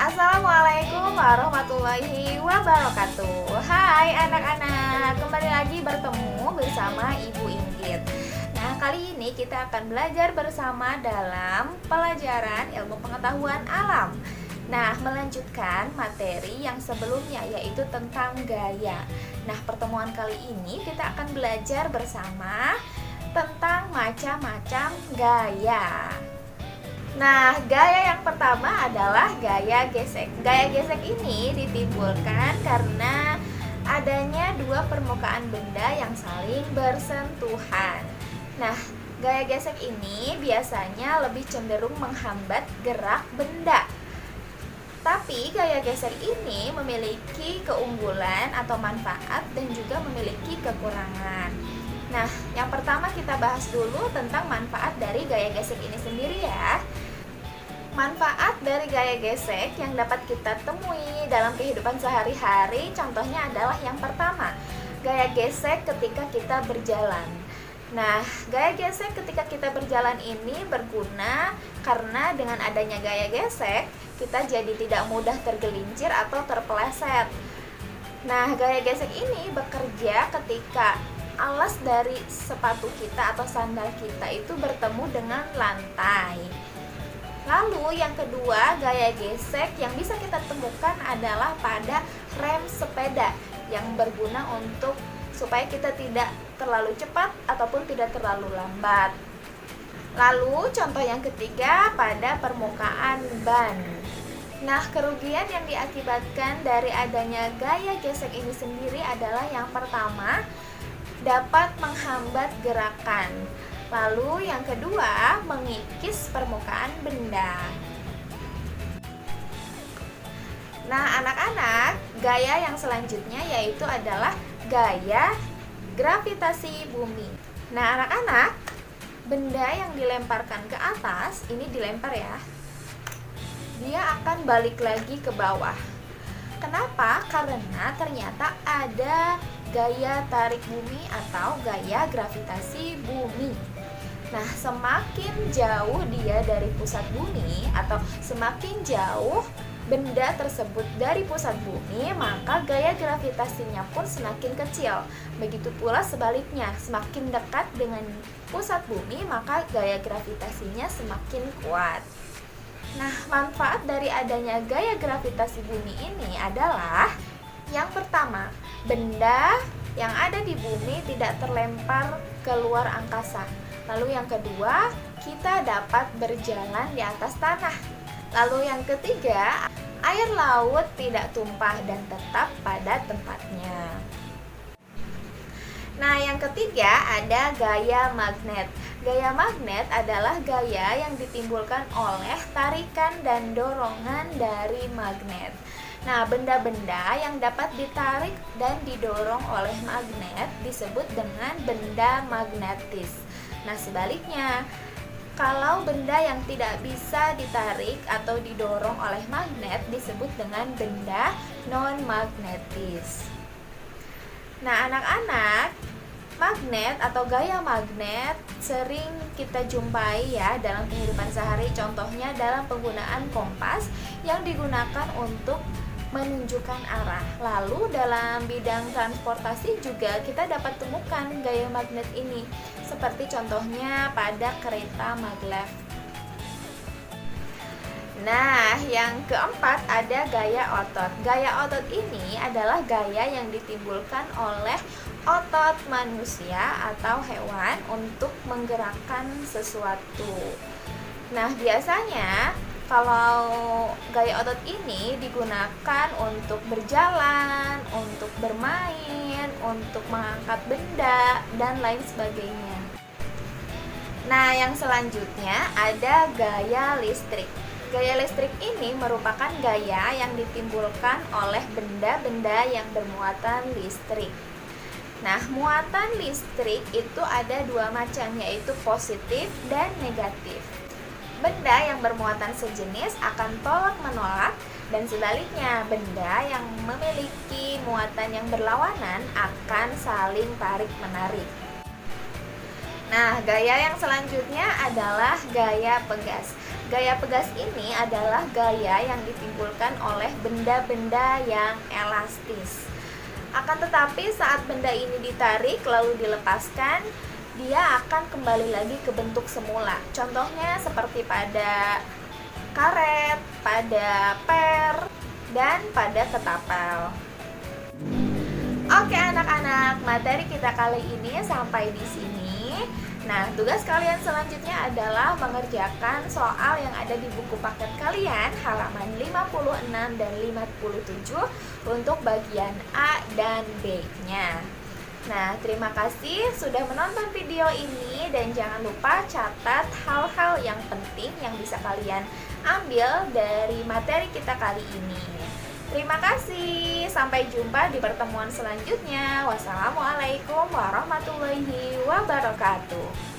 Assalamualaikum warahmatullahi wabarakatuh. Hai anak-anak, kembali lagi bertemu bersama Ibu Inggit. Nah, kali ini kita akan belajar bersama dalam pelajaran ilmu pengetahuan alam. Nah, melanjutkan materi yang sebelumnya, yaitu tentang gaya. Nah, pertemuan kali ini kita akan belajar bersama tentang macam-macam gaya. Nah, gaya yang pertama adalah gaya gesek. Gaya gesek ini ditimbulkan karena adanya dua permukaan benda yang saling bersentuhan. Nah, gaya gesek ini biasanya lebih cenderung menghambat gerak benda. Tapi gaya gesek ini memiliki keunggulan atau manfaat dan juga memiliki kekurangan. Nah, yang pertama kita bahas dulu tentang manfaat dari gaya gesek ini sendiri ya. Manfaat dari gaya gesek yang dapat kita temui dalam kehidupan sehari-hari, contohnya adalah yang pertama, gaya gesek ketika kita berjalan. Nah, gaya gesek ketika kita berjalan ini berguna karena dengan adanya gaya gesek, kita jadi tidak mudah tergelincir atau terpeleset. Nah, gaya gesek ini bekerja ketika alas dari sepatu kita atau sandal kita itu bertemu dengan lantai. Lalu yang kedua, gaya gesek yang bisa kita temukan adalah pada rem sepeda yang berguna untuk supaya kita tidak terlalu cepat ataupun tidak terlalu lambat. Lalu contoh yang ketiga pada permukaan ban. Nah, kerugian yang diakibatkan dari adanya gaya gesek ini sendiri adalah yang pertama, dapat menghambat gerakan. Lalu yang kedua, mengikis permukaan benda. Nah, anak-anak, gaya yang selanjutnya yaitu adalah gaya gravitasi bumi. Nah, anak-anak, benda yang dilemparkan ke atas, ini dilempar ya, dia akan balik lagi ke bawah. Kenapa? Karena ternyata ada gaya tarik bumi atau gaya gravitasi bumi. Nah, semakin jauh dia dari pusat bumi atau semakin jauh benda tersebut dari pusat bumi, maka gaya gravitasinya pun semakin kecil. Begitu pula sebaliknya, semakin dekat dengan pusat bumi, maka gaya gravitasinya semakin kuat. Nah, manfaat dari adanya gaya gravitasi bumi ini adalah yang pertama, benda yang ada di bumi tidak terlempar keluar angkasa. Lalu yang kedua, kita dapat berjalan di atas tanah. Lalu yang ketiga, air laut tidak tumpah dan tetap pada tempatnya. Nah, yang ketiga ada gaya magnet. Gaya magnet adalah gaya yang ditimbulkan oleh tarikan dan dorongan dari magnet. Nah, benda-benda yang dapat ditarik dan didorong oleh magnet disebut dengan benda magnetis. Nah, sebaliknya, kalau benda yang tidak bisa ditarik atau didorong oleh magnet disebut dengan benda non-magnetis. Nah, anak-anak, magnet atau gaya magnet sering kita jumpai ya dalam kehidupan sehari. Contohnya dalam penggunaan kompas yang digunakan untuk menunjukkan arah. Lalu dalam bidang transportasi juga kita dapat temukan gaya magnet ini, seperti contohnya pada kereta maglev. Nah, yang keempat ada gaya otot. Gaya otot ini adalah gaya yang ditimbulkan oleh otot manusia atau hewan untuk menggerakkan sesuatu. Nah, biasanya kalau gaya otot ini digunakan untuk berjalan, untuk bermain, untuk mengangkat benda, dan lain sebagainya. Nah, yang selanjutnya ada gaya listrik. Gaya listrik ini merupakan gaya yang ditimbulkan oleh benda-benda yang bermuatan listrik. Nah, muatan listrik itu ada dua macam, yaitu positif dan negatif. Benda yang bermuatan sejenis akan tolak-menolak, dan sebaliknya, benda yang memiliki muatan yang berlawanan akan saling tarik-menarik. Nah, gaya yang selanjutnya adalah gaya pegas. Gaya pegas ini adalah gaya yang ditimbulkan oleh benda-benda yang elastis. Akan tetapi saat benda ini ditarik lalu dilepaskan, dia akan kembali lagi ke bentuk semula. Contohnya seperti pada karet, pada per, dan pada ketapel. Oke anak-anak, materi kita kali ini sampai di sini. Nah, tugas kalian selanjutnya adalah mengerjakan soal yang ada di buku paket kalian halaman 56 dan 57 untuk bagian A dan B-nya. Nah, terima kasih sudah menonton video ini dan jangan lupa catat hal-hal yang penting yang bisa kalian ambil dari materi kita kali ini. Terima kasih, sampai jumpa di pertemuan selanjutnya. Wassalamualaikum warahmatullahi wabarakatuh.